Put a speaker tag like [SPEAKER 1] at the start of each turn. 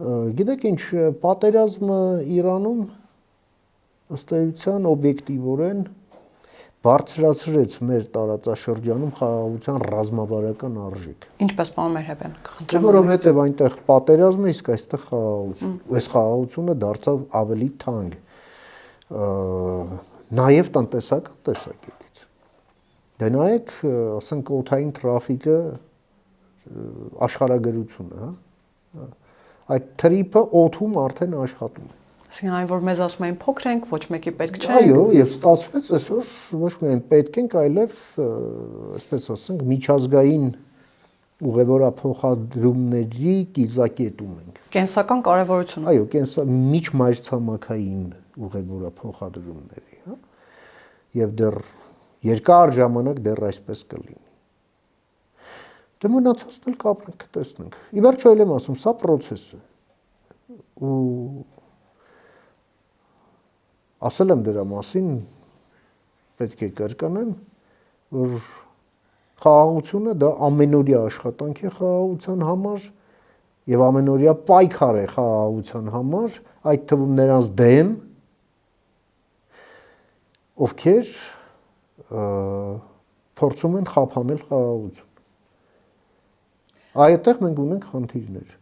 [SPEAKER 1] Գիտեք ինչ, պատերազմը Իրանում ըստ էության օբյեկտիվորեն բարձրացրեց մեր տարածաշրջանում խաղաղության ռազմավարական արժեք։
[SPEAKER 2] Ինչպես պարոն Մերհաբյան, կխնդրեմ։
[SPEAKER 1] Որովհետև այնտեղ պատերազմը, իսկ այստեղ խաղաղություն։ Այս խաղաղությունը դարձավ ավելի թանկ։ Նաև տնտեսական տեսակետից։ Դե նայեք, ասենք օդային թրաֆիկը աշխարհագրությունը, հա։ Այդ թրիփը օդում արդեն աշխատում է։
[SPEAKER 2] Այսինքն այն, որ մեզ ասում էին փոքր ենք, ոչ մեկի պետք չէ։
[SPEAKER 1] Այո, եւ ստացվեց այսօր ոչ միայն պետք ենք, այլև, այսպես ասենք, միջազգային ուղևորափոխադրումների կիզակետում ենք։
[SPEAKER 2] Կենսական կարևորություն։
[SPEAKER 1] Այո, միջմայրցամաքային ուղևորափոխադրումների, հա։ Եվ դեռ երկար ժամանակ դեռ այսպես կլինի։ Դե մնացածն էլ կապրենք, կտեսնենք։ Ի վերջո էլ եմ ասում, սա process է։ Ու ասել եմ դրա մասին, պետք է կրկնեմ, որ խաղաղությունը դա ամենօրյա աշխատանք է խաղաղության համար եւ ամենօրյա պայքար է խաղաղության համար, այդ թվում նրանց դեմ, ովքեր փորձում են խափանել խաղաղություն։ Այդտեղ մենք ունենք խնդիրներ։